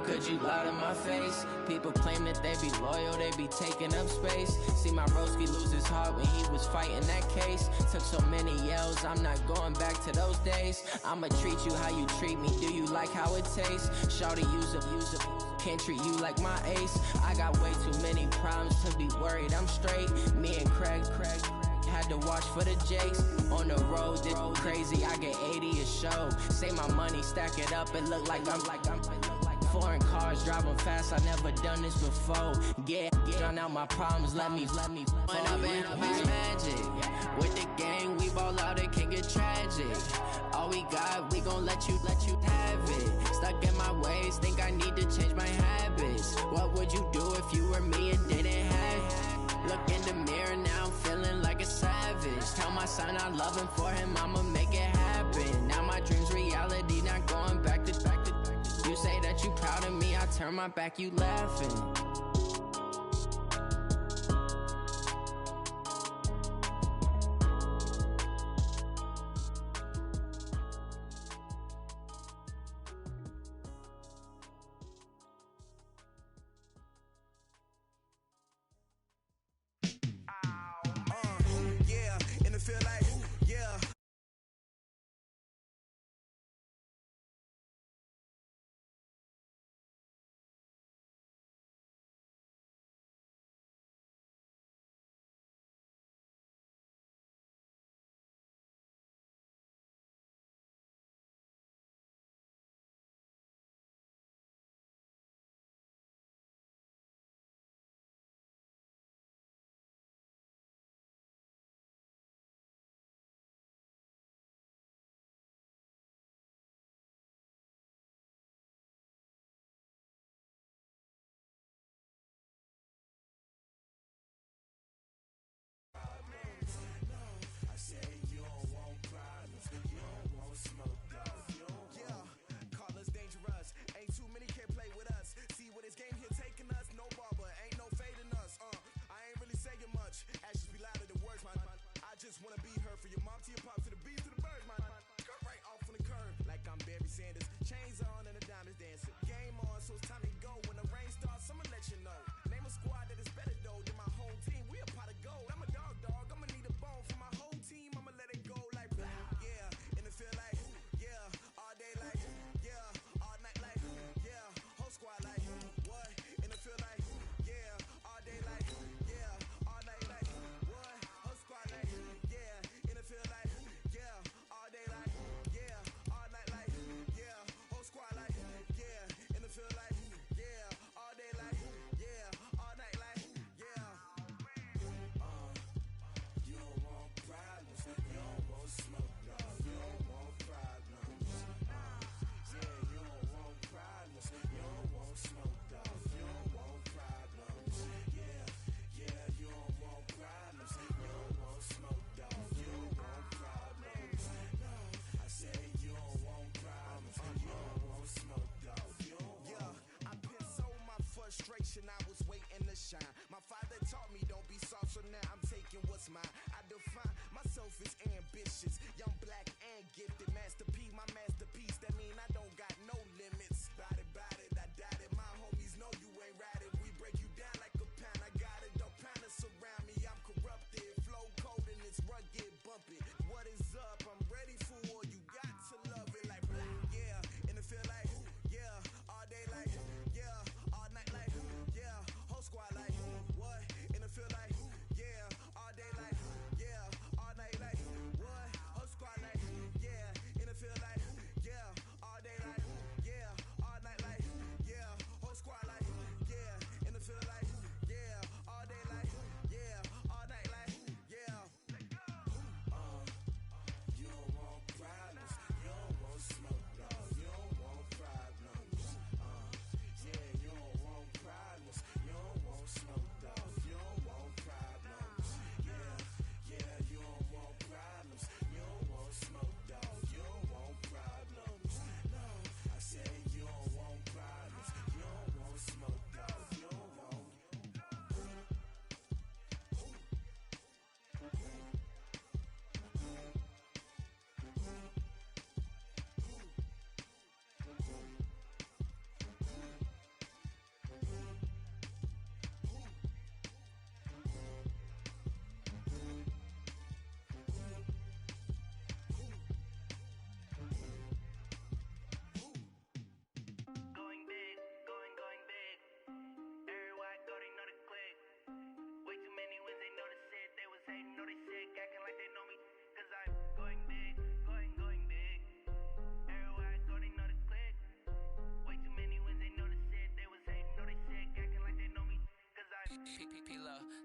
could you lie to my face? People claim that they be loyal, they be taking up space. See my broski lose his heart when he was fighting that case. Took so many yells, I'm not going back to those days. I'ma treat you how you treat me, do you like how it tastes? Shawty use up, can't treat you like my ace. I got way too many problems to be worried, I'm straight. Me and Craig had to watch for the Jakes. On the road, this crazy, I get 80 a show. Say my money, stack it up, it look like I'm foreign cars, driving fast, I never done this before. Drown out my problems, let me When I've been magic. With the gang, we ball out, it can get tragic. All we got, we gon' let you have it. Stuck in my ways, think I need to change my habits. What would you do if you were me and didn't have it? Look in the mirror, now I'm feeling like a savage. Tell my son I love him, for him I'ma make it happen. Now my dream's reality, not going back to You say that you proud of me, I turn my back, you laughing.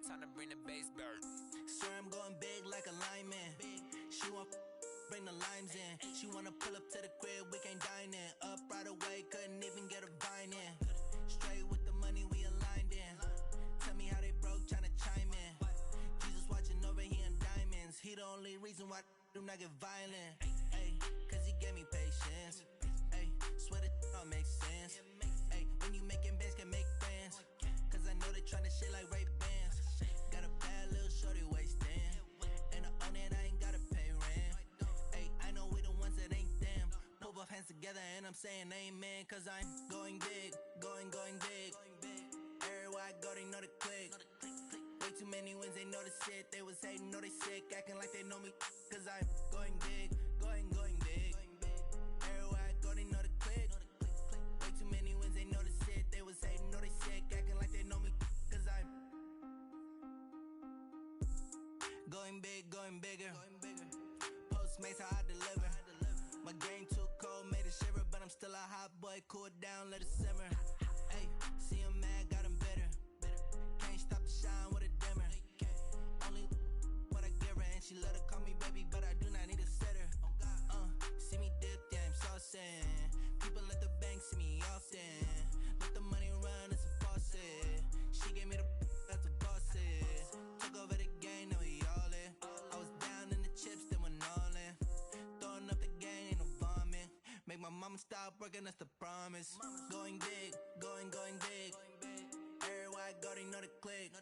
Time to bring the bass back. Swear I'm going big like a lineman. She want bring the limes in. She wanna pull up to the crib, we can't dine in. Up right away, couldn't even get a vine in. Straight with the money, we aligned in. Tell me how they broke, tryna chime in. Jesus watching over, he in diamonds. He the only reason why I do not get violent. Ay, cause he gave me patience. Ay, swear that all makes sense. Ay, when you making bands, can make friends. Cause I know they tryna shit like Ray-Bans. Got a bad little shorty wasting. And I own it, I ain't gotta pay rent. Ay, I know we the ones that ain't them. Pull both hands together and I'm saying amen. Cause I'm going big, going big. Everywhere I go, they know the click. Way too many wins, they know the shit. They was hating, know they sick, acting like they know me. Cause I'm going big, going big. Everywhere I go, they know the click. Way too many wins, they know the shit. They was hating, know they sick, acting like they know me. Cause I'm going big, going bigger. Postmates, how I deliver. My game too cold, made it shiver. But I'm still a hot boy, cool it down, let it simmer. Ay, see him mad, got him bitter. Can't stop the shine with a dimmer. Only what I give her, and she love to call me baby, but I do not need a sitter. See me dip, yeah, I'm saucing. People at the bank see me often. Let the money run, it's a faucet. She gave me the that's a boss is. Took over the game, now we all in. I was down in the chips, then went all in. Throwing up the game, ain't no vomit. Make my mama stop working, that's the promise. Going big, going big. Everywhere I go, they know the click.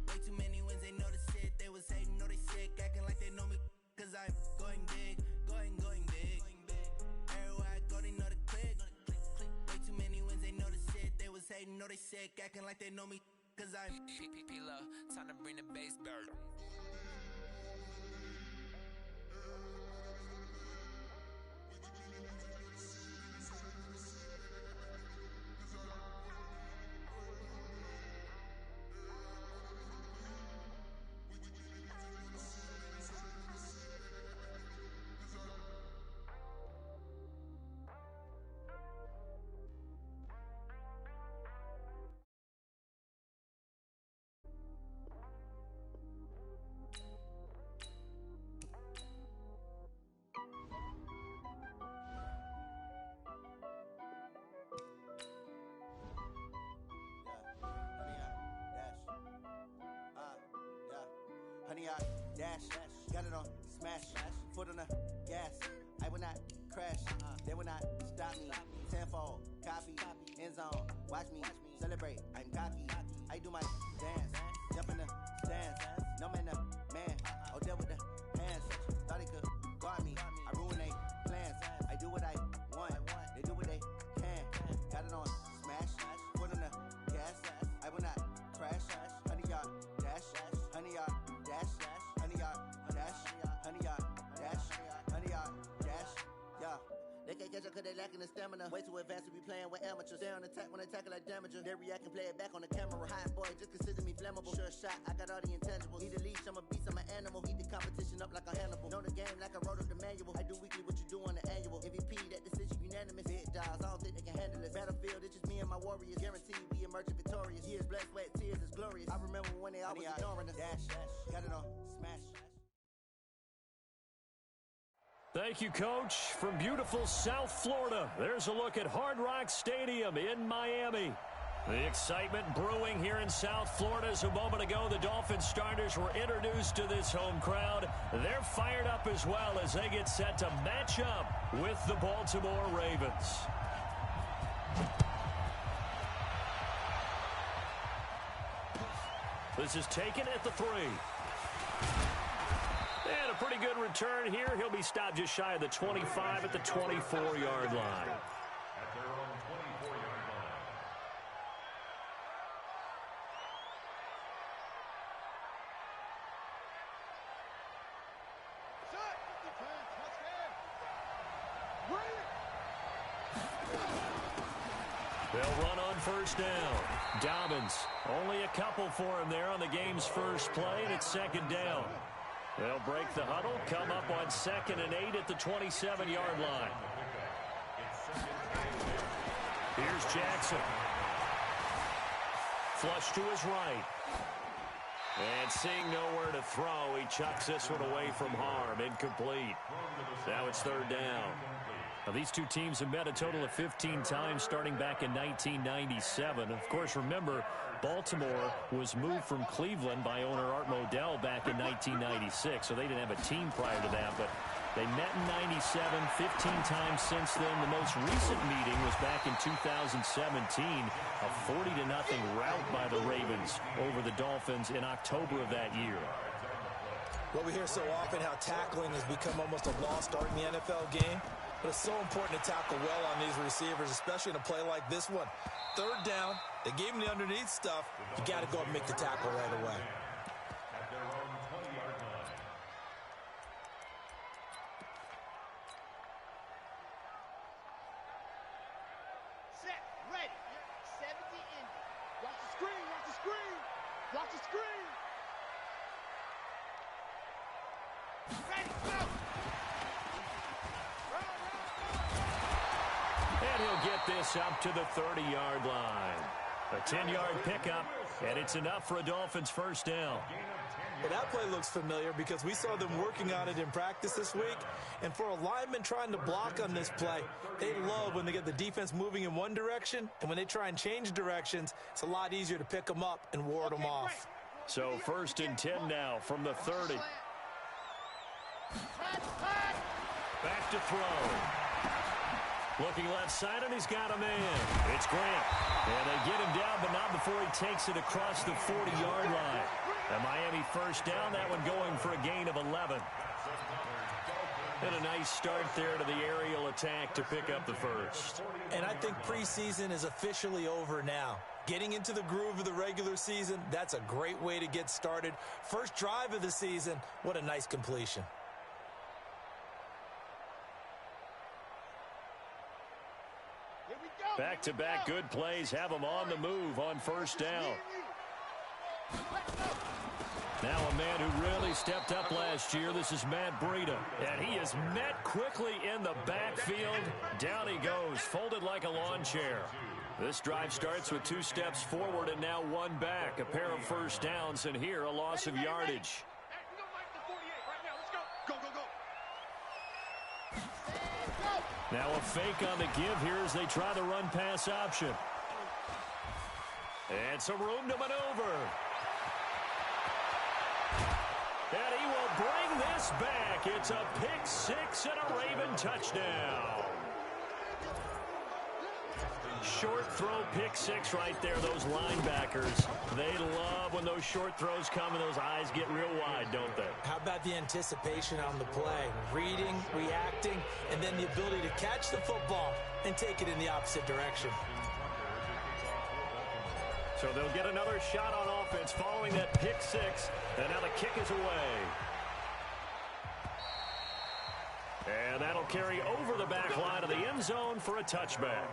Way too many wins, they know the shit. They was hating, know they sick, acting like they know me. Cause I'm going big, going big. Everywhere I go, they know the click. Way too many wins, they know the shit. They was hating, know they sick, acting like they know me. Cause I'm Time to bring the bass back. Honey, I dash, got it on smash, foot on the gas. I will not crash, they will not stop me. Tenfold, copy, end zone, watch me celebrate. I'm cocky, I do my dance, jump in the stands. No man, man, oh there with the hands. Thought he could guard me, I ruin they plans. I do what I want, they do what they can. Got it on smash, foot on the gas. I will not crash, honey, y'all dash, honey, y'all dash, honey, y'all dash, honey, y'all dash, honey, y'all dash, yeah. They can't catch up cause they lacking the stamina. Way too advanced to be playing with amateurs. Stay on attack when attack like damager. They react and play it back on the camera. Hot boy, just consider me flammable. Sure shot, I got all the intangibles. Need a leash, I'm a beast, I'm an animal. Heat the competition up like a Hannibal. Know the game like I wrote up the manual. I do weekly what you do on the annual. MVP, that decision unanimous. Big dials, I don't think they can handle it. Battlefield, it's just me and my warriors. Guaranteed we emerging victorious. Years, blood, sweat, tears, is glorious. I remember when they always ignoring us. Dash, got it on smash. Thank you, Coach. From beautiful South Florida, there's a look at Hard Rock Stadium in Miami. The excitement brewing here in South Florida as a moment ago the Dolphins starters were introduced to this home crowd. They're fired up as well as they get set to match up with the Baltimore Ravens. This is taken at the 3. And a pretty good return here. He'll be stopped just shy of the 25 at the 24-yard line. At their own 24-yard line. They'll run on first down. Dobbins, only a couple for him there on the game's first play, and it's second down. They'll break the huddle, come up on 2nd and 8 at the 27-yard line. Here's Jackson. Flush to his right. And seeing nowhere to throw, he chucks this one away from harm. Incomplete. Now it's third down. Now, these two teams have met a total of 15 times starting back in 1997. Of course, remember, Baltimore was moved from Cleveland by owner Art Modell back in 1996, so they didn't have a team prior to that. But they met in 97, 15 times since then. The most recent meeting was back in 2017, a 40-0 rout by the Ravens over the Dolphins in October of that year. Well, we hear so often how tackling has become almost a lost art in the NFL game. But it's so important to tackle well on these receivers, especially in a play like this one. Third down, they gave him the underneath stuff. You got to go and make the tackle right away. At their own 20-yard line. Set, ready. 70 ended. Watch the screen, watch the screen. Watch the screen. Ready, go. And he'll get this up to the 30-yard line. A 10-yard pickup, and it's enough for a Dolphins first down. Well, that play looks familiar because we saw them working on it in practice this week. And for a lineman trying to block on this play, they love when they get the defense moving in one direction. And when they try and change directions, it's a lot easier to pick them up and ward them off. So first and 10 now from the 30. Back to throw. Looking left side, and he's got a man. It's Grant. And they get him down, but not before he takes it across the 40-yard line. A Miami first down, that one going for a gain of 11. And a nice start there to the aerial attack to pick up the first. And I think preseason is officially over now. Getting into the groove of the regular season, that's a great way to get started. First drive of the season, what a nice completion. Back-to-back good plays have them on the move on first down. Now a man who really stepped up last year. This is Matt Breida. And he is met quickly in the backfield. Down he goes, folded like a lawn chair. This drive starts with 2 steps forward and now 1 back. A pair of first downs, and here a loss of yardage. Now a fake on the give here as they try the run-pass option. And some room to maneuver. And he will bring this back. It's a pick 6 and a Raven touchdown. Short throw pick 6 right there. Those linebackers, they love when those short throws come and those eyes get real wide, don't they? How about the anticipation on the play? Reading, reacting, and then the ability to catch the football and take it in the opposite direction. So they'll get another shot on offense following that pick 6, and now the kick is away. And that'll carry over the back line of the end zone for a touchback.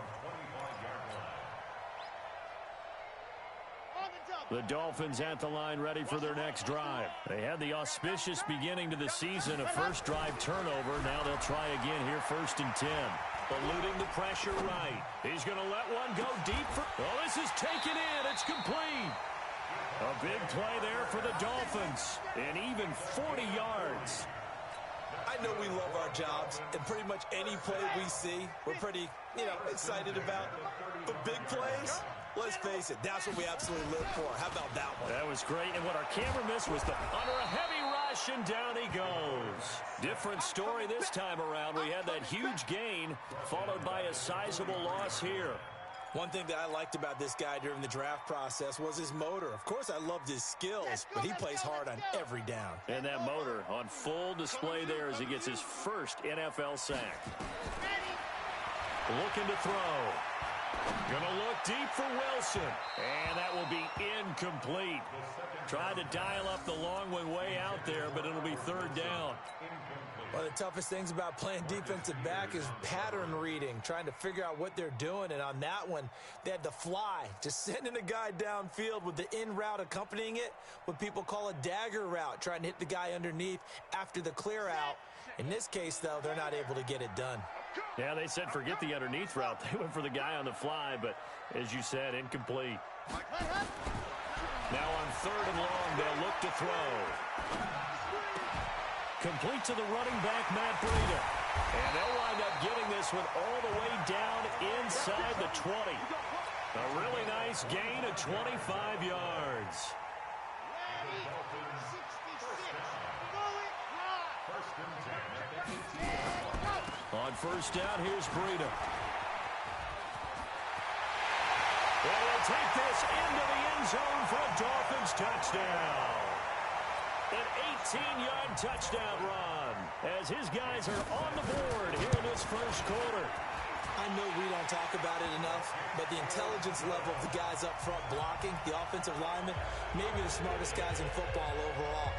The Dolphins at the line ready for their next drive. They had the auspicious beginning to the season, a first drive turnover. Now they'll try again here first and 10. Eluding the pressure right. He's going to let one go deep. Oh, this is taken in. It's complete. A big play there for the Dolphins. And even 40 yards. I know we love our jobs, and pretty much any play we see, we're pretty, excited about. But big plays, let's face it, that's what we absolutely live for. How about that one? That was great, and what our camera missed was under a heavy rush, and down he goes. Different story this time around. We had that huge gain, followed by a sizable loss here. One thing that I liked about this guy during the draft process was his motor. Of course, I loved his skills, but he plays hard on every down. And that motor on full display there as he gets his first NFL sack. Looking to throw. Gonna look deep for Wilson. And that will be incomplete. Tried to dial up the long one way out there, but it'll be third down. One of the toughest things about playing defensive back is pattern reading, trying to figure out what they're doing. And on that one, they had to fly, just sending a guy downfield with the in route accompanying it, what people call a dagger route, trying to hit the guy underneath after the clear out. In this case, though, they're not able to get it done. Yeah, they said forget the underneath route. They went for the guy on the fly, but as you said, incomplete. Now on 3rd and long, they'll look to throw. Complete to the running back, Matt Breida. And they'll wind up getting this one all the way down inside the 20. A really nice gain of 25 yards. On 1st down, here's Breida. Well, they'll take this into the end zone for a Dolphins touchdown. An 18-yard touchdown run as his guys are on the board here in this 1st quarter. I know we don't talk about it enough, but the intelligence level of the guys up front blocking, the offensive linemen, maybe the smartest guys in football overall.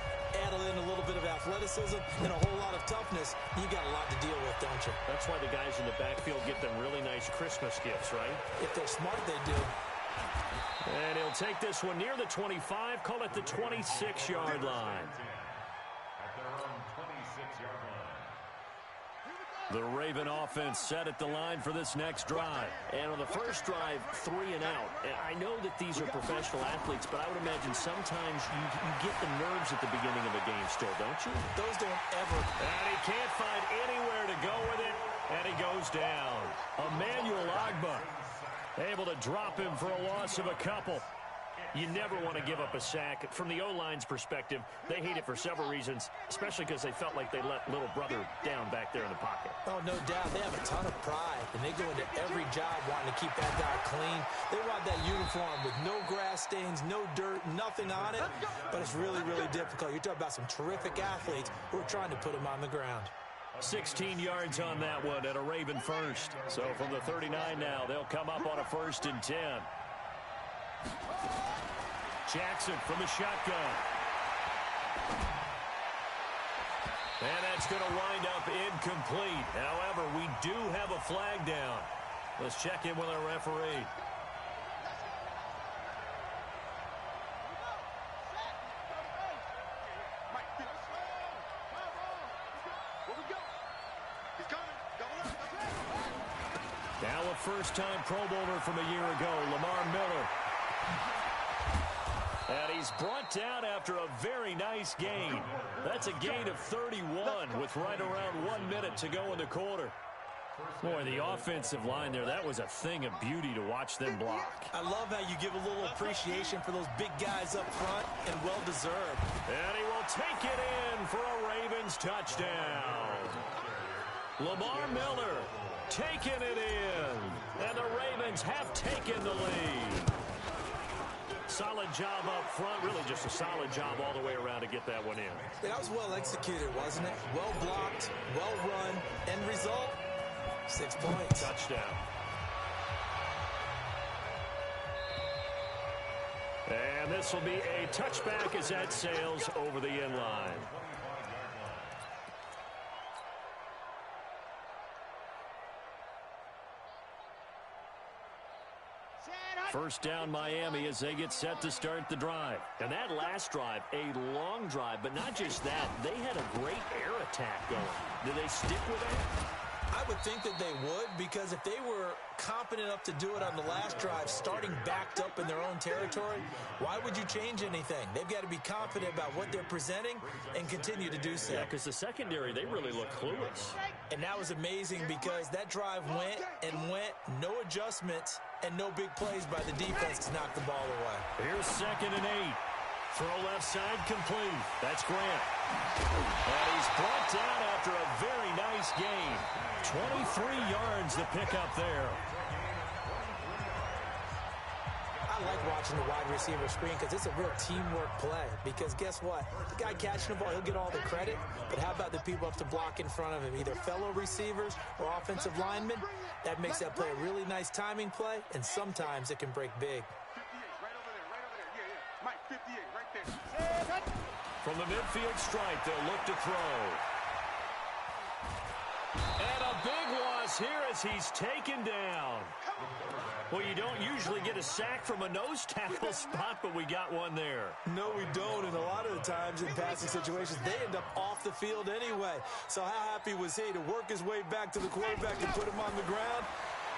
Add in a little bit of athleticism and a whole lot of toughness, you got a lot to deal with, don't you? That's why the guys in the backfield get them really nice Christmas gifts, right? If they're smart, they do. And he'll take this one near the 25, call it the 26-yard line. At their own 26-yard line. The Raven offense set at the line for this next drive. And on the first drive, 3 and out. And I know that these are professional athletes, but I would imagine sometimes you get the nerves at the beginning of a game still, don't you? Those don't ever. And he can't find anywhere to go with it, and he goes down. Emmanuel Agba able to drop him for a loss of a couple. You never want to give up a sack. From the O-line's perspective, they hate it for several reasons, especially because they felt like they let little brother down back there in the pocket. Oh, no doubt. They have a ton of pride, and they go into every job wanting to keep that guy clean. They want that uniform with no grass stains, no dirt, nothing on it, but it's really, really difficult. You're talking about some terrific athletes who are trying to put him on the ground. 16 yards on that one at a Raven first. So from the 39 now, they'll come up on a 1st and 10. Jackson from the shotgun. And that's going to wind up incomplete. However, we do have a flag down. Let's check in with our referee. Now a first-time Pro Bowler from a year ago, Lamar Miller. And he's brought down after a very nice gain. That's a gain of 31 with right around 1 minute to go in the quarter. Boy, the offensive line there, that was a thing of beauty to watch them block. I love how you give a little appreciation for those big guys up front, and well-deserved. And he will take it in for a Ravens touchdown. Lamar Miller taking it in, and the Ravens have taken the lead. Solid job up front, really just a solid job all the way around to get that one in. Yeah, that was well executed, wasn't it? Well blocked, well run, end result, 6 points. Touchdown. And this will be a touchback as that sails over the end line. First down Miami as they get set to start the drive. And that last drive, a long drive, but not just that. They had a great air attack going. Do they stick with that? I would think that they would, because if they were competent enough to do it on the last drive, starting backed up in their own territory, why would you change anything? They've got to be confident about what they're presenting and continue to do so. Yeah, because the secondary, they really look clueless. And that was amazing because that drive went and went, no adjustments, and no big plays by the defense to knock the ball away. Here's 2nd and 8. Throw left side complete. That's Grant. And he's brought down after a very nice gain. 23 yards to pick up there. I like watching the wide receiver screen because it's a real teamwork play. Because guess what? The guy catching the ball, he'll get all the credit. But how about the people up to block in front of him? Either fellow receivers or offensive linemen. That makes that play a really nice timing play, and sometimes it can break big. From the midfield stripe, they'll look to throw. And a big loss here as he's taken down. Well, you don't usually get a sack from a nose tackle spot, but we got one there. No, we don't, and a lot of the times in passing situations, they end up off the field anyway. So how happy was he to work his way back to the quarterback and put him on the ground?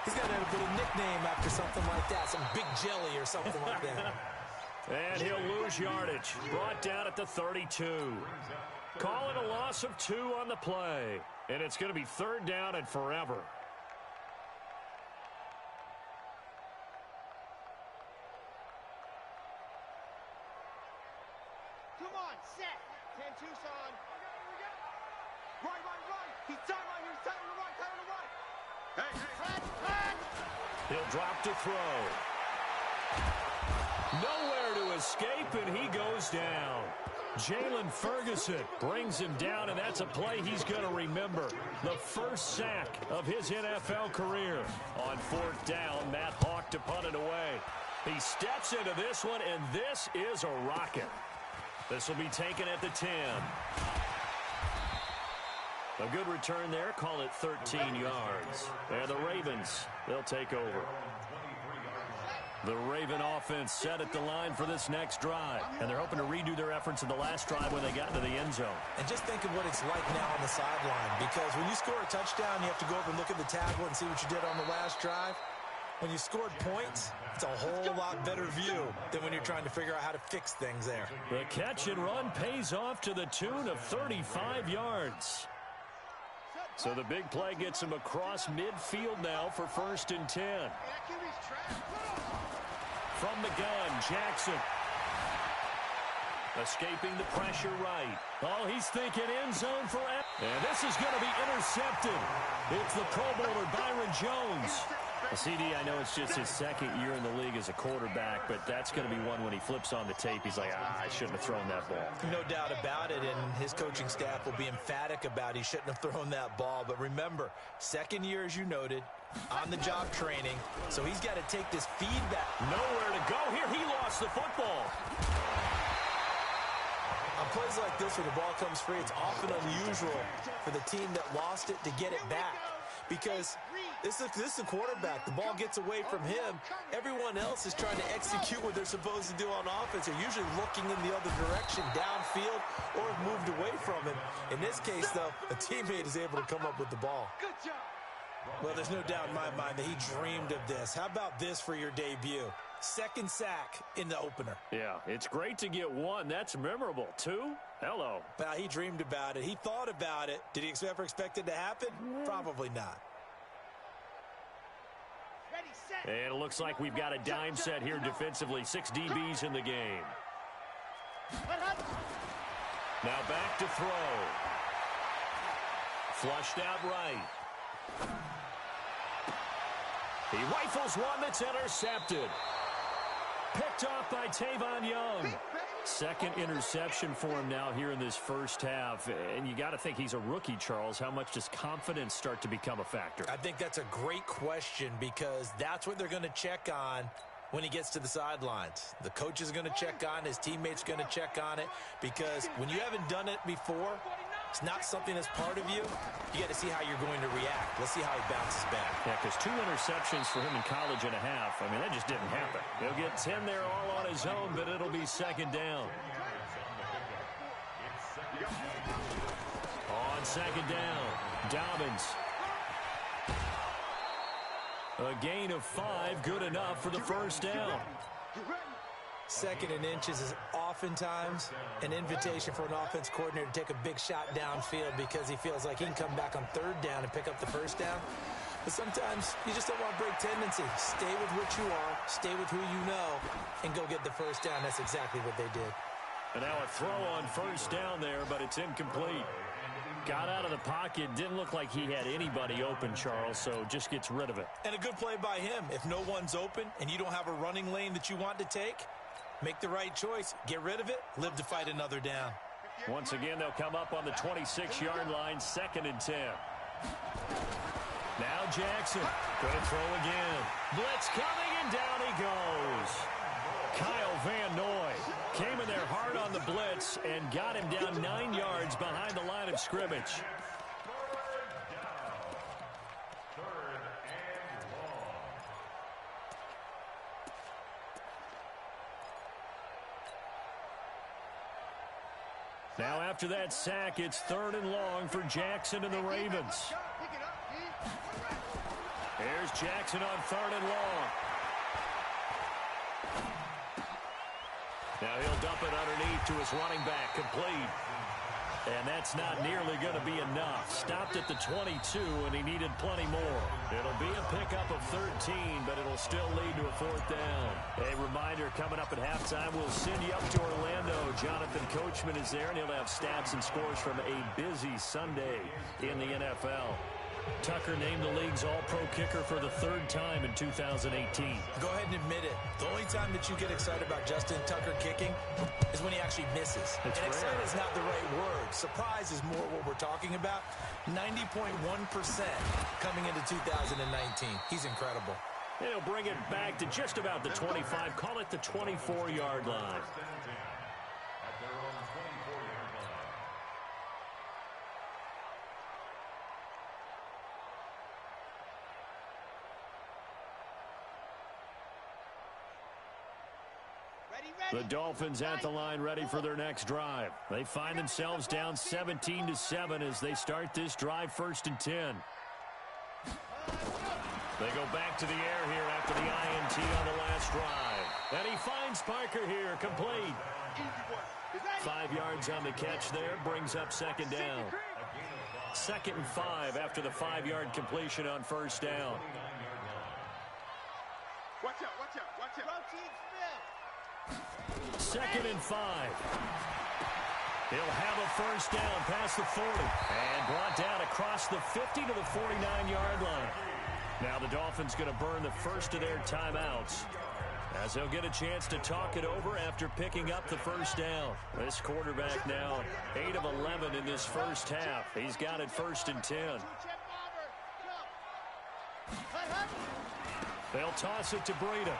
He's got to have a nickname after something like that, some Big Jelly or something like that. And he'll lose yardage. Brought down at the 32. Call it a loss of 2 on the play. And it's going to be 3rd down and forever. Come on, set. 10 Tucson. Run. He's tight on here. Tight on the right. Hey. Flat. He'll drop to throw. Nowhere to escape, and he goes down. Jalen Ferguson brings him down, and that's a play he's going to remember. The first sack of his NFL career. On 4th down, Matt Hawk to punt it away. He steps into this one, and this is a rocket. This will be taken at the 10. A good return there. Call it 13 yards. And the Ravens, they'll take over. The Raven offense set at the line for this next drive. And they're hoping to redo their efforts in the last drive when they got into the end zone. And just think of what it's like now on the sideline. Because when you score a touchdown, you have to go over and look at the tablet and see what you did on the last drive. When you scored points, it's a whole lot better view than when you're trying to figure out how to fix things there. The catch and run pays off to the tune of 35 yards. So the big play gets him across midfield now for 1st and 10. From the gun, Jackson. Escaping the pressure right. Oh, he's thinking end zone for it. And this is going to be intercepted. It's the Pro Bowler Byron Jones. CD, I know it's just his 2nd year in the league as a quarterback, but that's going to be one when he flips on the tape. He's like, I shouldn't have thrown that ball. No doubt about it, and his coaching staff will be emphatic about he shouldn't have thrown that ball. But remember, 2nd year, as you noted, on-the-job training, so he's got to take this feedback. Nowhere to go here. He lost the football. On plays like this where the ball comes free, it's often unusual for the team that lost it to get it back. Because this is a quarterback. The ball gets away from him. Everyone else is trying to execute what they're supposed to do on offense. They're usually looking in the other direction, downfield, or have moved away from him. In this case, though, a teammate is able to come up with the ball. Well, there's no doubt in my mind that he dreamed of this. How about this for your debut? 2nd sack in the opener. Yeah, it's great to get 1. That's memorable. 2? Hello. Well, he dreamed about it. He thought about it. Did he ever expect it to happen? Probably not. And it looks like we've got a dime set here defensively. 6 DBs in the game. Now back to throw. Flushed out right. He rifles one that's intercepted. Picked off by Tavon Young. 2nd interception for him now here in this first half. And you got to think he's a rookie, Charles. How much does confidence start to become a factor? I think that's a great question because that's what they're going to check on when he gets to the sidelines. The coach is going to check on, his teammates going to check on it, because when you haven't done it before, it's not something that's part of you. You got to see how you're going to react. Let's see how he bounces back. Yeah, because 2 interceptions for him in college and a half. I mean, that just didn't happen. He'll get 10 there all on his own, but it'll be 2nd down. On 2nd down, Dobbins. A gain of 5, good enough for the 1st down. 2nd and inches is oftentimes an invitation for an offense coordinator to take a big shot downfield because he feels like he can come back on 3rd down and pick up the 1st down. But sometimes you just don't want to break tendency. Stay with what you are, stay with who you know, and go get the 1st down. That's exactly what they did. And now a throw on 1st down there, but it's incomplete. Got out of the pocket. Didn't look like he had anybody open, Charles, so just gets rid of it. And a good play by him. If no one's open and you don't have a running lane that you want to take, make the right choice. Get rid of it. Live to fight another down. Once again, they'll come up on the 26-yard line, 2nd and 10. Now Jackson. Going to throw again. Blitz coming, and down he goes. Kyle Van Noy came in there hard on the blitz and got him down 9 yards behind the line of scrimmage. Now after that sack, it's 3rd and long for Jackson and the Ravens. Here's Jackson on 3rd and long. Now he'll dump it underneath to his running back, complete. And that's not nearly going to be enough. Stopped at the 22, and he needed plenty more. It'll be a pickup of 13, but it'll still lead to a fourth down. A reminder, coming up at halftime, we'll send you up to Orlando. Jonathan Coachman is there, and he'll have stats and scores from a busy Sunday in the NFL. Tucker named the league's all-pro kicker for the third time in 2018. Go ahead and admit it. The only time that you get excited about Justin Tucker kicking is when he actually misses. It's and rare. excited is not the right word. Surprise is more what we're talking about. 90.1% coming into 2019. He's incredible. He'll bring it back to just about the 25. Call it the 24-yard line. At their own 24-yard line. The Dolphins at the line, ready for their next drive. They find themselves down 17-7 as they start this drive, 1st and 10. They go back to the air here after the INT on the last drive. And he finds Parker here, complete. 5 yards on the catch there, brings up 2nd down. 2nd and 5 after the 5-yard completion on 1st down. Watch out, watch out, watch out. 2nd and 5. He'll have a 1st down past the 40 and brought down across the 50 to the 49-yard line. Now the Dolphins going to burn the first of their timeouts as they'll get a chance to talk it over after picking up the 1st down. This quarterback now 8 of 11 in this first half. He's got it 1st and 10. They'll toss it to Breida.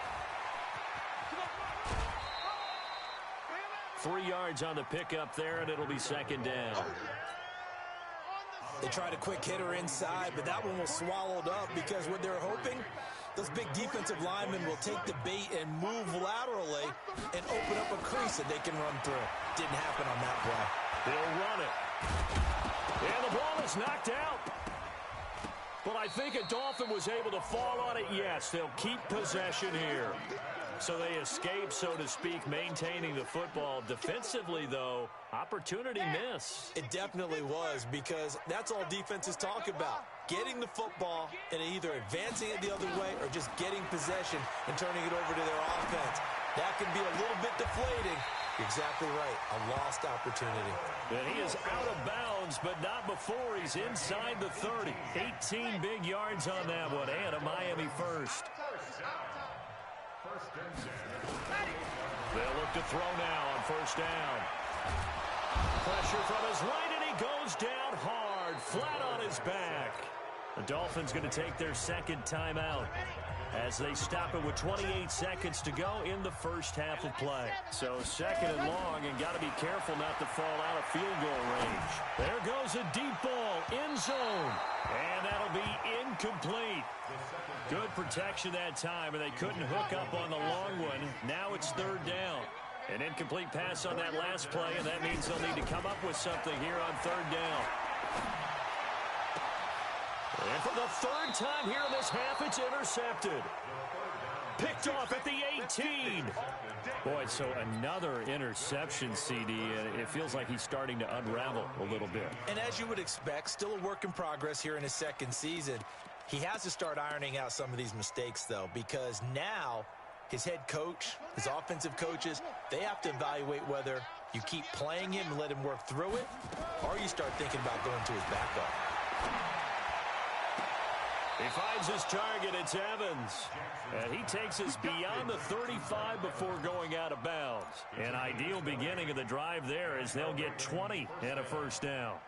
3 yards on the pickup there, and it'll be 2nd down. They tried a quick hitter inside, but that one was swallowed up because what they're hoping, those big defensive linemen will take the bait and move laterally and open up a crease that they can run through. Didn't happen on that play. They'll run it. And the ball is knocked out. But I think a Dolphin was able to fall on it. Yes, they'll keep possession here. So they escape, so to speak, maintaining the football. Defensively, though, opportunity miss. It definitely was, because that's all defenses talk about. Getting the football and either advancing it the other way or just getting possession and turning it over to their offense. That can be a little bit deflating. You're exactly right. A lost opportunity. And he is out of bounds, but not before he's inside the 30. 18 big yards on that one, and a Miami first. They'll look to throw now on 1st down. Pressure from his right, and he goes down hard, flat on his back. The Dolphins going to take their 2nd timeout as they stop it with 28 seconds to go in the first half of play. So 2nd and long, and got to be careful not to fall out of field goal range. There goes a deep ball, end zone, and that'll be incomplete. Good protection that time, and they couldn't hook up on the long one. Now it's 3rd down. An incomplete pass on that last play, and that means they'll need to come up with something here on 3rd down. And for the 3rd time here in this half, it's intercepted. Picked off at the 18. Boy, so another interception, CD, and it feels like he's starting to unravel a little bit. And as you would expect, still a work in progress here in his 2nd season. He has to start ironing out some of these mistakes, though, because now his head coach, his offensive coaches, they have to evaluate whether you keep playing him and let him work through it, or you start thinking about going to his backup. He finds his target. It's Evans. And he takes us beyond the 35 before going out of bounds. An ideal beginning of the drive there as they'll get 20 and a 1st down.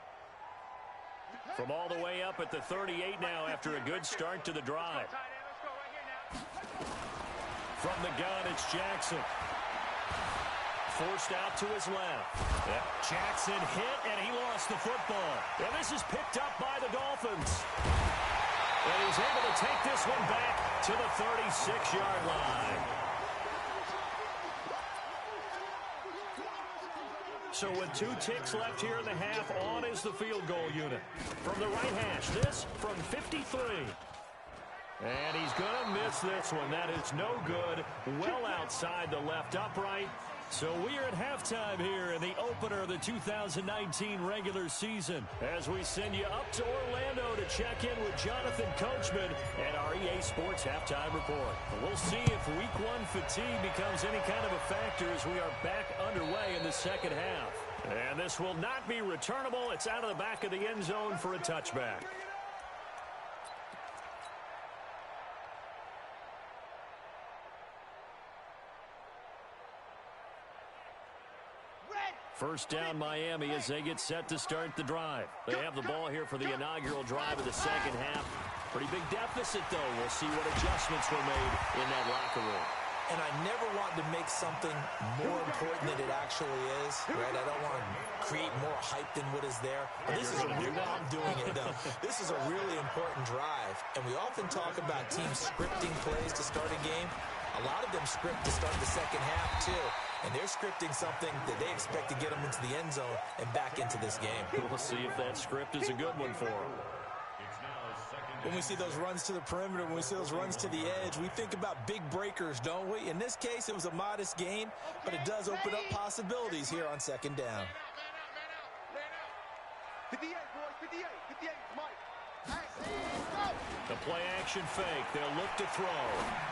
From all the way up at the 38 now after a good start to the drive. From the gun, it's Jackson. Forced out to his left. Yep. Jackson hit, and he lost the football. And this is picked up by the Dolphins. And he's able to take this one back to the 36-yard line. So with 2 ticks left here in the half, on is the field goal unit. From the right hash, this from 53. And he's going to miss this one. That is no good. Well outside the left upright. So we are at halftime here in the opener of the 2019 regular season as we send you up to Orlando to check in with Jonathan Coachman and our EA Sports Halftime Report. We'll see if Week 1 fatigue becomes any kind of a factor as we are back underway in the second half. And this will not be returnable. It's out of the back of the end zone for a touchback. First down, Miami, as they get set to start the drive. They have the ball here for the inaugural drive of the second half. Pretty big deficit, though. We'll see what adjustments were made in that locker room. And I never want to make something more important than it actually is, right? I don't want to create more hype than what is there. But this is a real, I'm doing it, though. This is a really important drive. And we often talk about teams scripting plays to start a game. A lot of them script to start the second half, too. And they're scripting something that they expect to get them into the end zone and back into this game. We'll see if that script is a good one for them. When we see those runs to the perimeter, when we see those runs to the edge, we think about big breakers, don't we? In this case, it was a modest gain, but it does open up possibilities here on second down. 58, boys, 58, 58, Mike. The play action fake. They'll look to throw.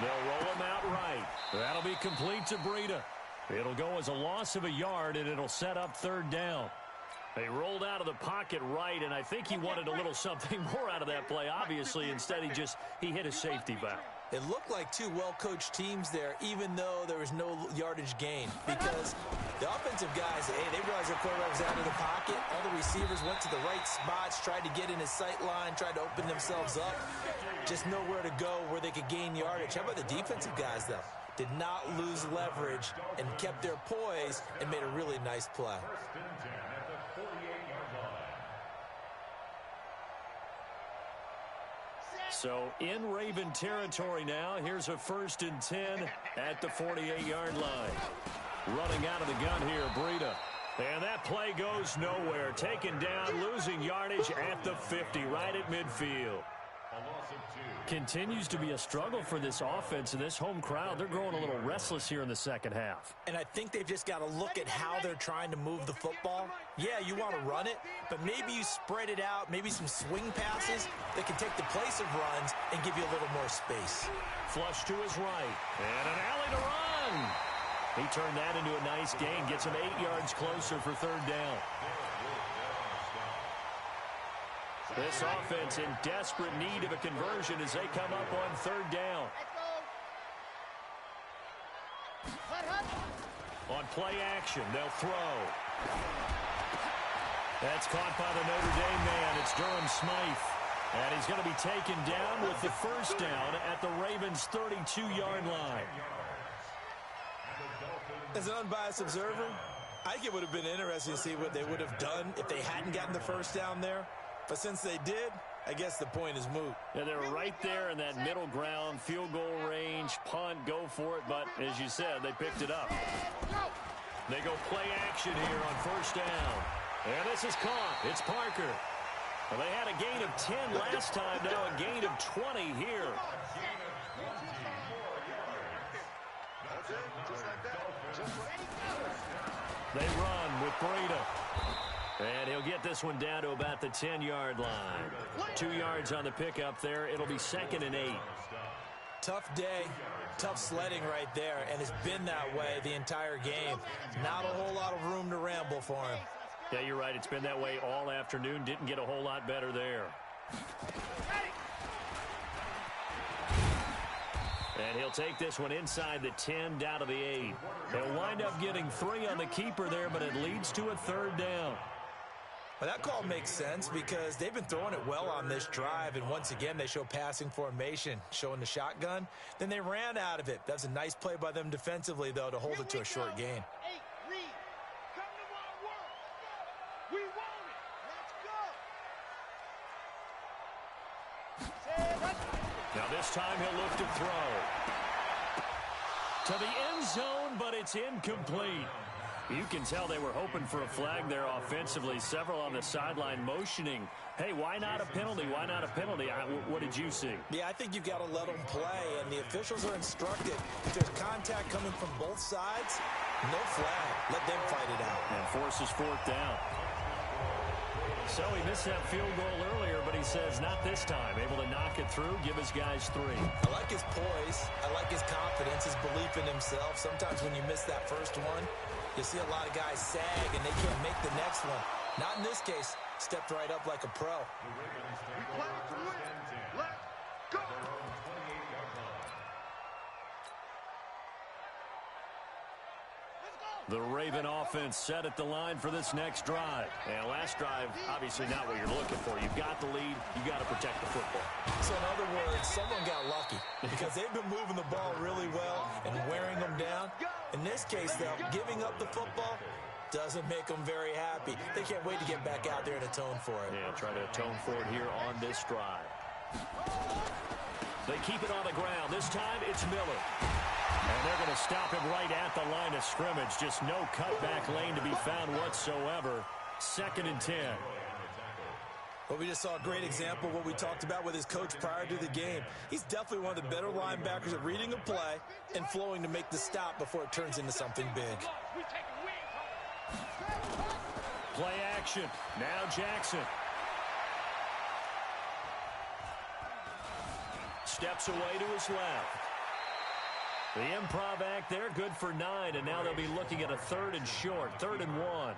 They'll roll him out right. That'll be complete to Breida. It'll go as a loss of a yard, and it'll set up third down. They rolled out of the pocket right, and I think he wanted a little something more out of that play. Obviously, instead he hit a safety back. It looked like two well-coached teams there, even though there was no yardage gain. Because the offensive guys, hey, they realized their quarterback was out of the pocket. All the receivers went to the right spots, tried to get in his sight line, tried to open themselves up. Just nowhere to go where they could gain yardage. How about the defensive guys, though? Did not lose leverage and kept their poise and made a really nice play. So in Raven territory now, here's a 1st and 10 at the 48-yard line. Running out of the gun here, Breida. And that play goes nowhere. Taken down, losing yardage at the 50, right at midfield. Continues to be a struggle for this offense and this home crowd. They're growing a little restless here in the second half. And I think they've just got to look at how they're trying to move the football. Yeah, you want to run it, but maybe you spread it out, maybe some swing passes that can take the place of runs and give you a little more space. Flush to his right, and an alley to run. He turned that into a nice gain, gets him 8 yards closer for third down. This offense in desperate need of a conversion as they come up on third down. On play action, they'll throw. That's caught by the Notre Dame man. It's Durham Smythe. And he's going to be taken down with the first down at the Ravens' 32-yard line. As an unbiased observer, I think it would have been interesting to see what they would have done if they hadn't gotten the first down there. But since they did, I guess the point is moot. Yeah, they were right there in that middle ground, field goal range, punt, go for it. But as you said, they picked it up. They go play action here on first down. And this is caught. It's Parker. Well, they had a gain of 10 last time, now a gain of 20 here. They run with Breida. And he'll get this one down to about the 10-yard line. 2 yards on the pickup there. It'll be 2nd and 8. Tough day, tough sledding right there, and it's been that way the entire game. Not a whole lot of room to ramble for him. Yeah, you're right. It's been that way all afternoon. Didn't get a whole lot better there. And he'll take this one inside the 10, down to the 8. They'll wind up getting 3 on the keeper there, but it leads to a third down. Well, that call makes sense because they've been throwing it well on this drive, and once again they show passing formation, showing the shotgun. Then they ran out of it. That's a nice play by them defensively, though, to hold it to a short gain. Now this time he'll look to throw. To the end zone, but it's incomplete. You can tell they were hoping for a flag there offensively. Several on the sideline motioning. Hey, why not a penalty? Why not a penalty? What did you see? Yeah, I think you've got to let them play, and the officials are instructed. If there's contact coming from both sides, No flag. Let them fight it out. And forces fourth down. So he missed that field goal earlier, but he says not this time. Able to knock it through, give his guys 3. I like his poise. I like his confidence, his belief in himself. Sometimes when you miss that first one, you see a lot of guys sag and they can't make the next one. Not in this case. Stepped right up like a pro. We play to win. Let's go. The Raven offense set at the line for this next drive. And last drive, obviously not what you're looking for. You've got the lead. You've got to protect the football. So in other words, someone got lucky because they've been moving the ball really well and wearing them down. In this case, though, giving up the football doesn't make them very happy. They can't wait to get back out there and atone for it. Yeah, try to atone for it here on this drive. They keep it on the ground. This time, it's Miller. And they're going to stop him right at the line of scrimmage. Just no cutback lane to be found whatsoever. 2nd and 10. Well, we just saw a great example of what we talked about with his coach prior to the game. He's definitely one of the better linebackers at reading a play and flowing to make the stop before it turns into something big. Play action. Now Jackson. Steps away to his left. The improv act there, good for 9, and now they'll be looking at a 3rd and short, 3rd and 1.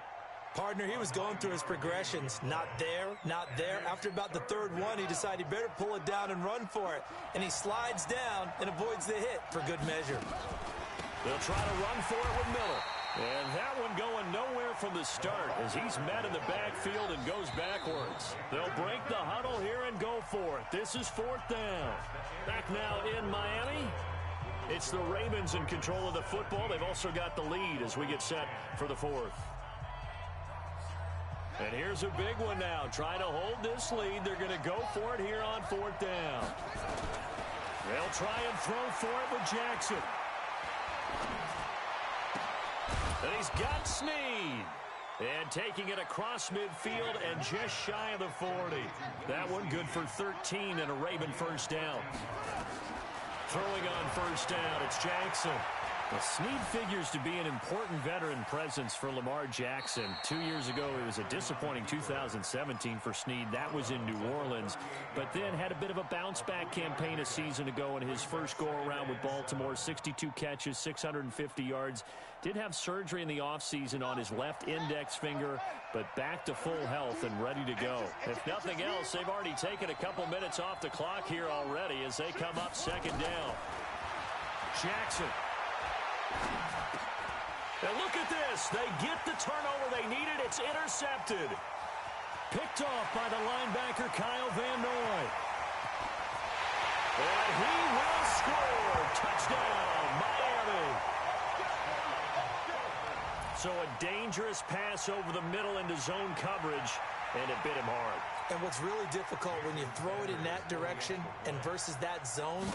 Partner, he was going through his progressions. Not there, not there. After about the 3rd one, he decided he better pull it down and run for it. And he slides down and avoids the hit for good measure. They'll try to run for it with Miller. And that one going nowhere from the start as he's met in the backfield and goes backwards. They'll break the huddle here and go for it. This is 4th down. Back now in Miami. It's the Ravens in control of the football. They've also got the lead as we get set for the 4th. And here's a big one now. Trying to hold this lead. They're going to go for it here on 4th down. They'll try and throw for it with Jackson. And he's got Snead. And taking it across midfield and just shy of the 40. That one good for 13 and a Raven first down. Throwing on first down, it's Jackson. Well, Snead figures to be an important veteran presence for Lamar Jackson. 2 years ago, it was a disappointing 2017 for Snead. That was in New Orleans, but then had a bit of a bounce-back campaign a season ago in his first go-around with Baltimore. 62 catches, 650 yards. Did have surgery in the offseason on his left index finger, but back to full health and ready to go. If nothing else, they've already taken a couple minutes off the clock here already as they come up 2nd down. Jackson. And look at this. They get the turnover they needed. It's intercepted. Picked off by the linebacker, Kyle Van Noy. And he will score. Touchdown, Miami. So a dangerous pass over the middle into zone coverage, and it bit him hard. And what's really difficult when you throw it in that direction and versus that zone,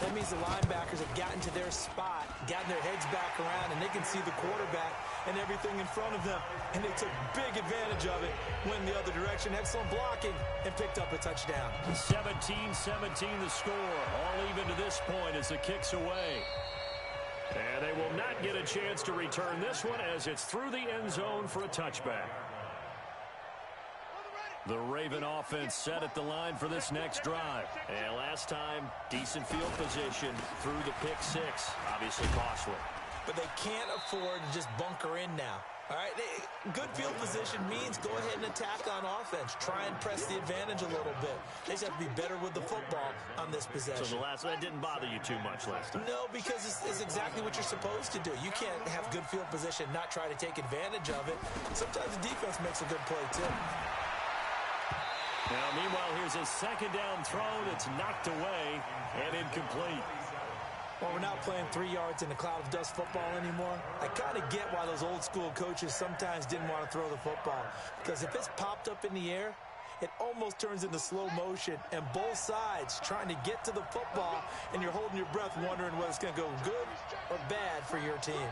that means the linebackers have gotten to their spot, gotten their heads back around, and they can see the quarterback and everything in front of them. And they took big advantage of it, went the other direction, excellent blocking, and picked up a touchdown. 17-17 the score, all even to this point as the kick's away. And they will not get a chance to return this one as it's through the end zone for a touchback. The Raven offense set at the line for this next drive. And last time, decent field position through the pick 6. Obviously costly. But they can't afford to just bunker in now. All right, good field position means go ahead and attack on offense. Try and press the advantage a little bit. They just have to be better with the football on this possession. So that didn't bother you too much last time? No, because it's exactly what you're supposed to do. You can't have good field position, not try to take advantage of it. Sometimes the defense makes a good play, too. Now, meanwhile, here's a 2nd down throw that's knocked away and incomplete. Well, we're not playing 3 yards in a cloud of dust football anymore. I kind of get why those old school coaches sometimes didn't want to throw the football. Because if it's popped up in the air, it almost turns into slow motion. And both sides trying to get to the football, and you're holding your breath wondering whether it's going to go good or bad for your team.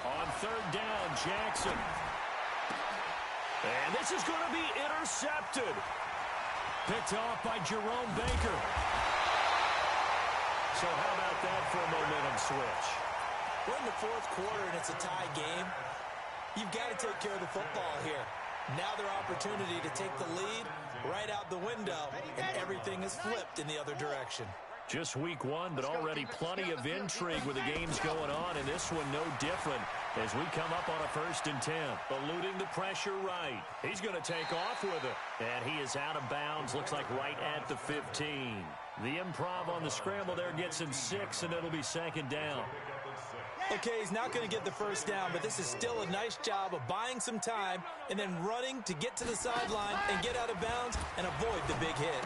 On 3rd down, Jackson. And this is going to be intercepted. Picked off by Jerome Baker. So how about that for a momentum switch? We're in the fourth quarter, and it's a tie game. You've got to take care of the football here. Now their opportunity to take the lead right out the window, and everything is flipped in the other direction. Just week one, but already plenty of intrigue with the games going on, and this one no different as we come up on a 1st and 10. Eluding the pressure right. He's going to take off with it. And he is out of bounds, looks like right at the 15. The improv on the scramble there gets him 6, and it'll be 2nd down. Okay, he's not going to get the first down, but this is still a nice job of buying some time and then running to get to the sideline and get out of bounds and avoid the big hit.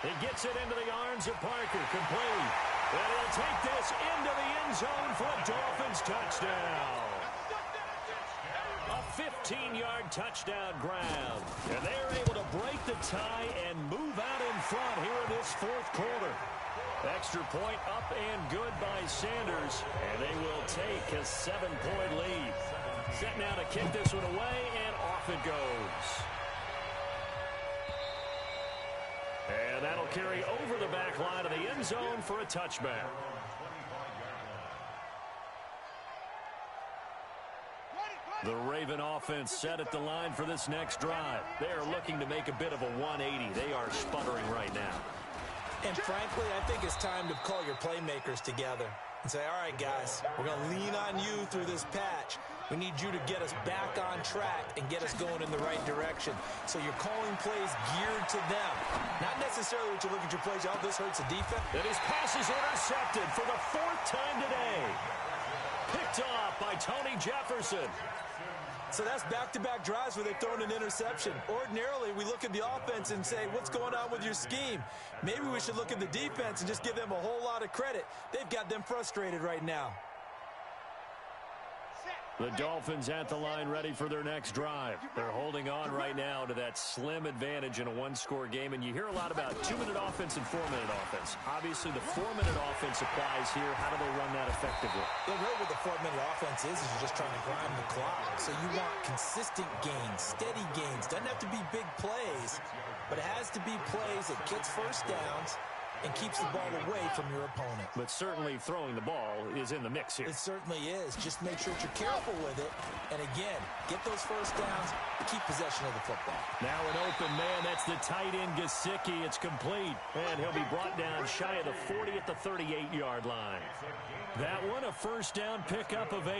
He gets it into the arms of Parker, complete. And he'll take this into the end zone for a Dolphins touchdown. A 15-yard touchdown grab. And they're able to break the tie and move out in front here in this fourth quarter. Extra point up and good by Sanders, and they will take a 7-point lead. Set now to kick this one away, and off it goes. And that'll carry over the back line of the end zone for a touchback. The Raven offense set at the line for this next drive. They are looking to make a bit of a 180. They are sputtering right now. And frankly, I think it's time to call your playmakers together and say, all right, guys, we're going to lean on you through this patch. We need you to get us back on track and get us going in the right direction. So you're calling plays geared to them. Not necessarily what you look at your plays, oh, this hurts the defense. And his pass is intercepted for the 4th time today. Picked off by Tony Jefferson. So that's back-to-back drives where they've thrown an interception. Ordinarily, we look at the offense and say, what's going on with your scheme? Maybe we should look at the defense and just give them a whole lot of credit. They've got them frustrated right now. The Dolphins at the line ready for their next drive. They're holding on right now to that slim advantage in a one-score game, and you hear a lot about 2-minute offense and 4-minute offense. Obviously, the 4-minute offense applies here. How do they run that effectively? Yeah, really what the 4-minute offense is you're just trying to grind the clock. So you want consistent gains, steady gains. Doesn't have to be big plays, but it has to be plays that gets first downs and keeps the ball away from your opponent. But certainly throwing the ball is in the mix here. It certainly is. Just make sure that you're careful with it. And again, get those first downs, keep possession of the football. Now an open man. That's the tight end, Gesicki. It's complete. And he'll be brought down shy of the 40 at the 38-yard line. That one, a first down pickup of 8.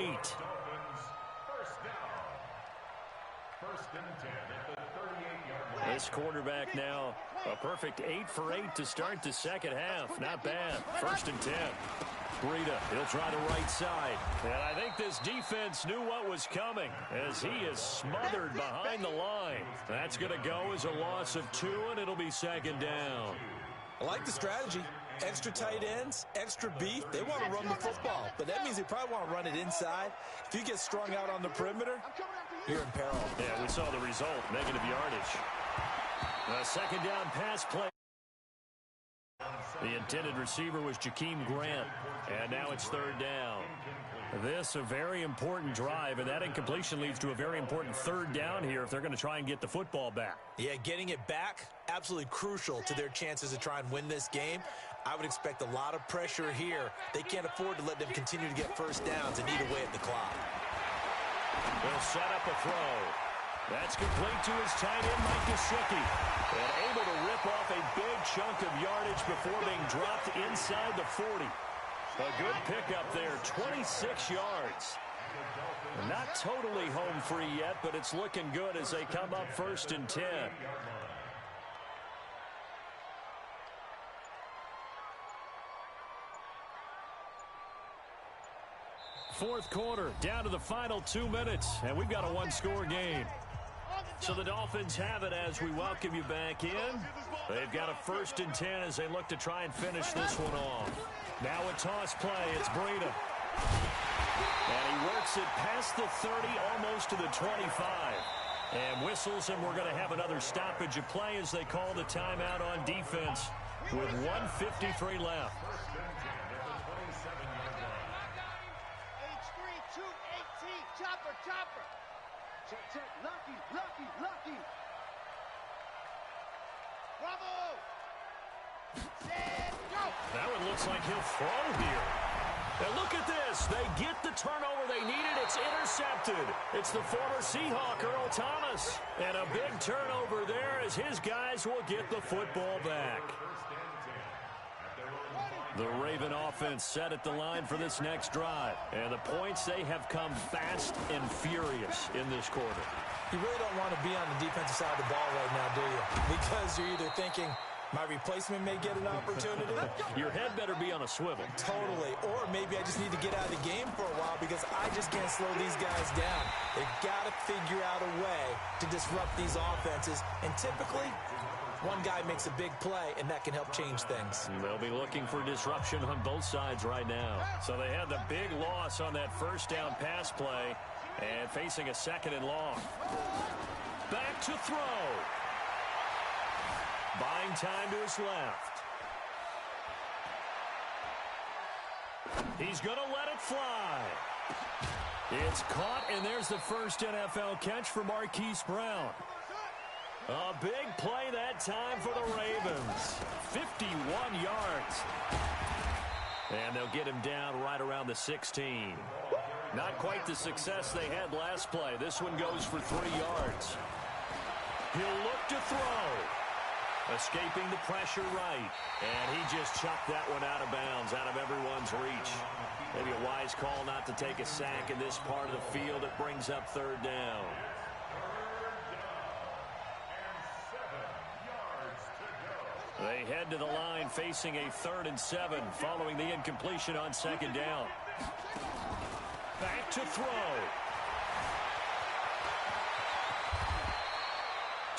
First and 10 at the 38-yard line. This quarterback now, a perfect 8 for 8 to start the second half. Not bad. First and 10. Breida, he'll try the right side. And I think this defense knew what was coming as he is smothered behind the line. That's going to go as a loss of 2, and it'll be second down. I like the strategy. Extra tight ends, extra beef. They want to run the football, but that means they probably want to run it inside. If you get strung out on the perimeter, you're in peril. Yeah, we saw the result, negative yardage. A second down pass play. The intended receiver was Jakeem Grant, and now it's third down. This a very important drive, and that incompletion leads to a very important third down here if they're going to try and get the football back. Yeah, getting it back, absolutely crucial to their chances to try and win this game. I would expect a lot of pressure here. They can't afford to let them continue to get first downs and eat away at the clock. They'll set up a throw. That's complete to his tight end, Mike Gesicki. And able to rip off a big chunk of yardage before being dropped inside the 40. A good pickup there, 26 yards. Not totally home free yet, but it's looking good as they come up first and 10. Fourth quarter, down to the final 2 minutes, and we've got a one-score game. So the Dolphins have it as we welcome you back in. They've got a first and 10 as they look to try and finish this one off. Now a toss play. It's Breida. And he works it past the 30, almost to the 25. And whistles, and we're going to have another stoppage of play as they call the timeout on defense with 1:53 left. Chopper, chopper. Check, check. Lucky, lucky, lucky. Bravo. Set, go. That one looks like he'll throw here. And look at this. this. They get the turnover they needed. It's intercepted. It's the former Seahawk, Earl Thomas. And a big turnover there as his guys will get the football back. The Raven offense set at the line for this next drive. And the points, they have come fast and furious in this quarter. You really don't want to be on the defensive side of the ball right now, do you? Because you're either thinking, my replacement may get an opportunity. Your head better be on a swivel. Totally. Or maybe I just need to get out of the game for a while because I just can't slow these guys down. They've got to figure out a way to disrupt these offenses. And typically, one guy makes a big play, and that can help change things. They'll be looking for disruption on both sides right now. So they had the big loss on that first down pass play and facing a second and long. Back to throw. Buying time to his left. He's going to let it fly. It's caught, and there's the first NFL catch for Marquise Brown. A big play that time for the Ravens. 51 yards. And they'll get him down right around the 16. Not quite the success they had last play. This one goes for 3 yards. He'll look to throw. Escaping the pressure right. And he just chucked that one out of bounds, out of everyone's reach. Maybe a wise call not to take a sack in this part of the field. It brings up third down. They head to the line facing a 3rd and 7 following the incompletion on second down. Back to throw.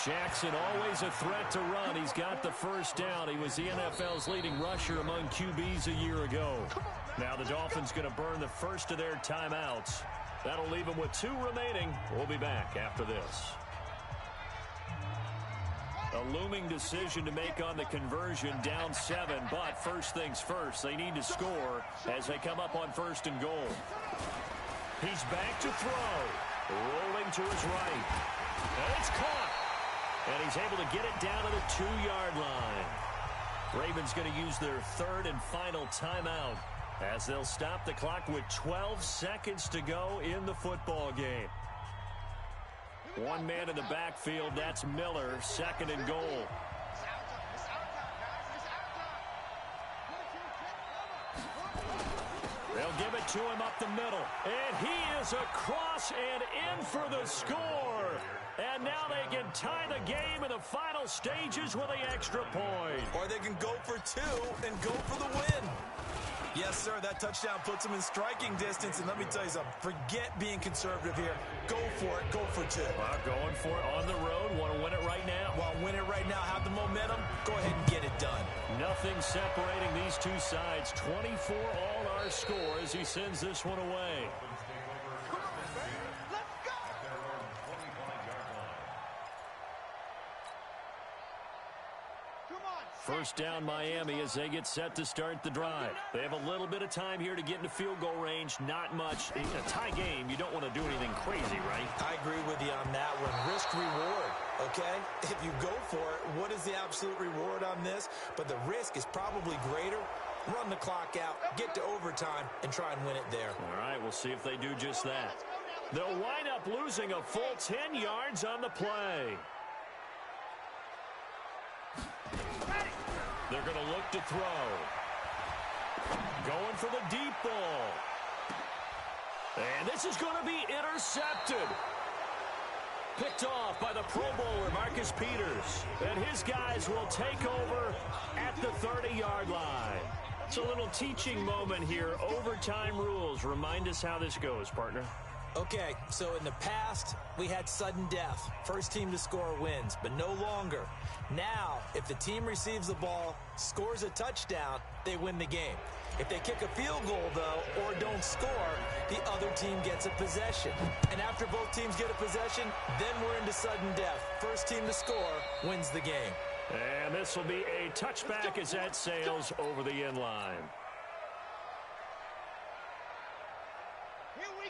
Jackson always a threat to run. He's got the first down. He was the NFL's leading rusher among QBs a year ago. Now the Dolphins going to burn the first of their timeouts. That'll leave them with 2 remaining. We'll be back after this. A looming decision to make on the conversion, down 7, but first things first, they need to score as they come up on 1st and goal. He's back to throw, rolling to his right, and it's caught, and he's able to get it down to the 2-yard line. Ravens going to use their 3rd and final timeout as they'll stop the clock with 12 seconds to go in the football game. One man in the backfield, that's Miller, 2nd and goal. They'll give it to him up the middle. And he is across and in for the score. And now they can tie the game in the final stages with the extra point. Or they can go for 2 and go for the win. Yes, sir, that touchdown puts them in striking distance. And let me tell you something, forget being conservative here. Go for it, go for 2. Well, going for it on the road, want to win it right now. Want to win it right now, have the momentum, go ahead and get it done. Nothing separating these two sides. 24 all our score as he sends this one away. First down Miami as they get set to start the drive. They have a little bit of time here to get into field goal range. Not much. In a tie game, you don't want to do anything crazy, right? I agree with you on that one. Risk-reward, okay? If you go for it, what is the absolute reward on this? But the risk is probably greater. Run the clock out, get to overtime, and try and win it there. All right, we'll see if they do just that. They'll wind up losing a full 10 yards on the play. They're going to look to throw. Going for the deep ball. And this is going to be intercepted. Picked off by the Pro Bowler, Marcus Peters. And his guys will take over at the 30-yard line. It's a little teaching moment here. Overtime rules. Remind us how this goes, partner. Okay, so in the past, we had sudden death. First team to score wins, but no longer. Now, if the team receives the ball, scores a touchdown, they win the game. If they kick a field goal, though, or don't score, the other team gets a possession. And after both teams get a possession, then we're into sudden death. First team to score wins the game. And this will be a touchback as that sails over the end line.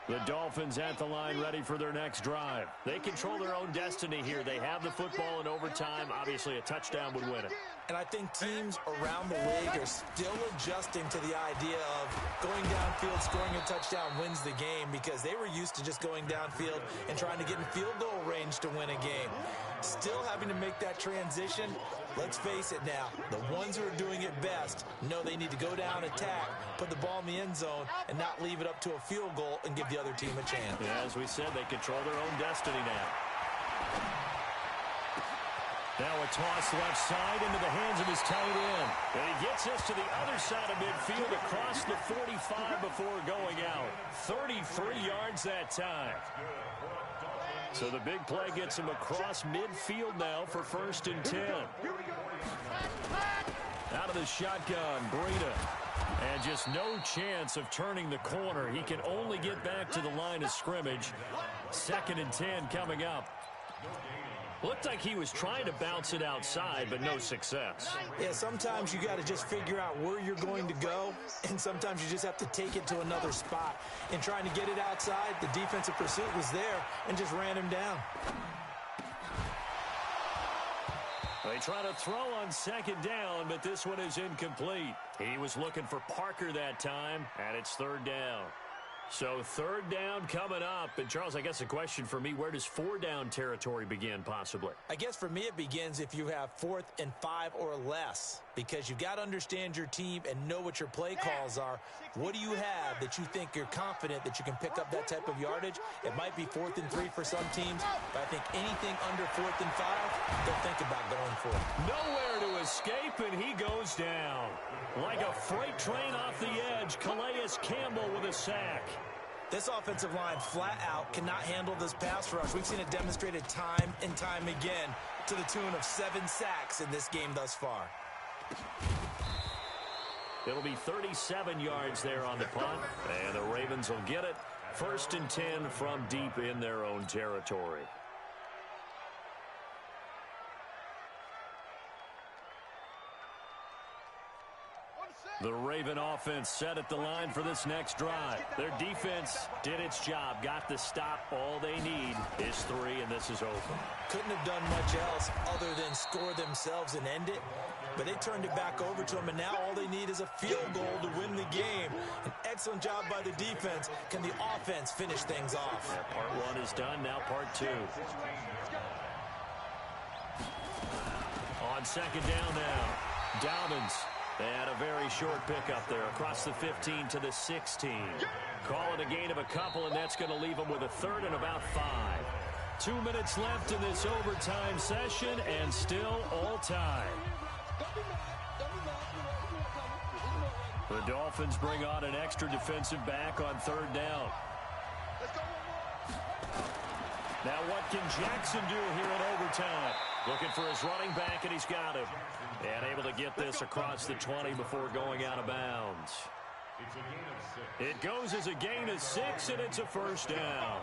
The Dolphins at the line ready for their next drive. They control their own destiny here. They have the football in overtime. Obviously, a touchdown would win it. And I think teams around the league are still adjusting to the idea of going downfield, scoring a touchdown wins the game, because they were used to just going downfield and trying to get in field goal range to win a game. Still having to make that transition. Let's face it now, the ones who are doing it best know they need to go down, attack, put the ball in the end zone, and not leave it up to a field goal and give the other team a chance. Yeah, as we said, they control their own destiny now. Now a toss left side into the hands of his tight end. And he gets us to the other side of midfield across the 45 before going out. 33 yards that time. So the big play gets him across midfield now for 1st and 10. Out of the shotgun, Breida. And just no chance of turning the corner. He can only get back to the line of scrimmage. 2nd and 10 coming up. Looked like he was trying to bounce it outside, but no success. Yeah, sometimes you got to just figure out where you're going to go, and sometimes you just have to take it to another spot. In trying to get it outside, the defensive pursuit was there and just ran him down. They try to throw on 2nd down, but this one is incomplete. He was looking for Parker that time, and it's 3rd down. So 3rd down coming up. And, Charles, I guess the question for me, where does 4-down territory begin possibly? I guess for me it begins if you have 4th and 5 or less, because you've got to understand your team and know what your play calls are. What do you have that you think you're confident that you can pick up that type of yardage? It might be 4th and 3 for some teams, but I think anything under 4th and 5, they'll think about going for it. Nowhere to escape, and he goes down. Like a freight train off the edge, Calais Campbell with a sack. This offensive line flat out cannot handle this pass rush. We've seen it demonstrated time and time again to the tune of 7 sacks in this game thus far. It'll be 37 yards there on the punt, and the Ravens will get it. 1st and 10 from deep in their own territory. The Raven offense set at the line for this next drive. Their defense did its job, got the stop. All they need is 3, and this is over. Couldn't have done much else other than score themselves and end it, but they turned it back over to them, and now all they need is a field goal to win the game. An excellent job by the defense. Can the offense finish things off? Yeah, part 1 is done, now part 2. On 2nd down now, Dobbins. They had a very short pickup there across the 15 to the 16. Call it a gain of a couple, and that's going to leave them with a 3rd and about 5. 2 minutes left in this overtime session, and still all time. The Dolphins bring on an extra defensive back on 3rd down. Now what can Jackson do here at overtime? Looking for his running back, and he's got him. And able to get this across the 20 before going out of bounds. It goes as a gain of 6, and it's a 1st down.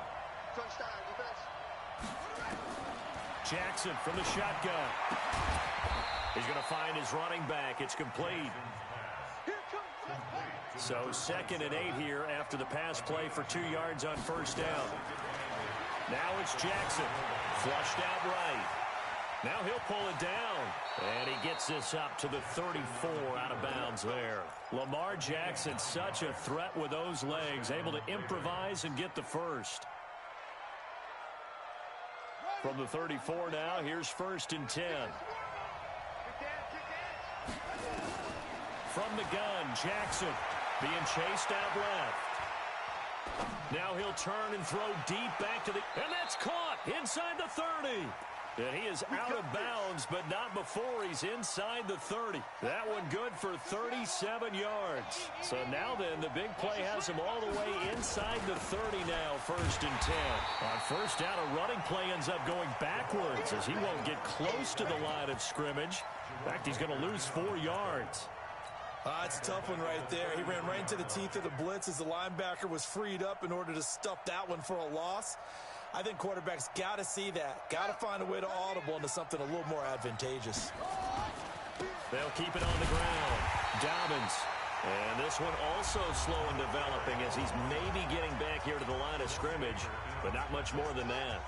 Jackson from the shotgun. He's going to find his running back. It's complete. So 2nd and 8 here after the pass play for 2 yards on 1st down. Now it's Jackson. Flushed out right. Now he'll pull it down. And he gets this up to the 34 out of bounds there. Lamar Jackson, such a threat with those legs, able to improvise and get the 1st. From the 34 now, here's 1st and 10. From the gun, Jackson being chased out left. Now he'll turn and throw deep back to the... And that's caught inside the 30. And he is out of bounds, but not before he's inside the 30. That one good for 37 yards. So now then, the big play has him all the way inside the 30 now, 1st and 10. On 1st down, a running play ends up going backwards as he won't get close to the line of scrimmage. In fact, he's going to lose 4 yards. It's a tough one right there. He ran right into the teeth of the blitz as the linebacker was freed up in order to stuff that one for a loss. I think quarterbacks got to see that. Got to find a way to audible into something a little more advantageous. They'll keep it on the ground. Dobbins. And this one also slow in developing as he's maybe getting back here to the line of scrimmage, but not much more than that.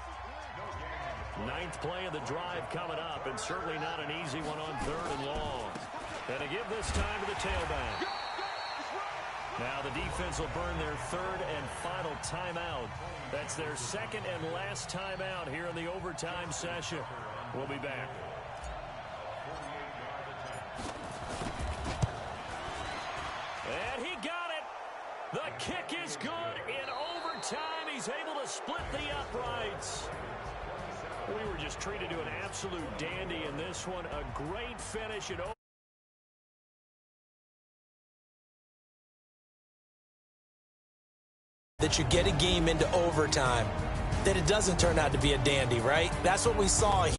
Ninth play of the drive coming up, and certainly not an easy one on 3rd and long. And to give this time to the tailback. Now the defense will burn their 3rd and final timeout. That's their 2nd and last timeout here in the overtime session. We'll be back. And he got it. The kick is good in overtime. He's able to split the uprights. We were just treated to an absolute dandy in this one. A great finish at overtime. That you get a game into overtime, that it doesn't turn out to be a dandy, right? That's what we saw here.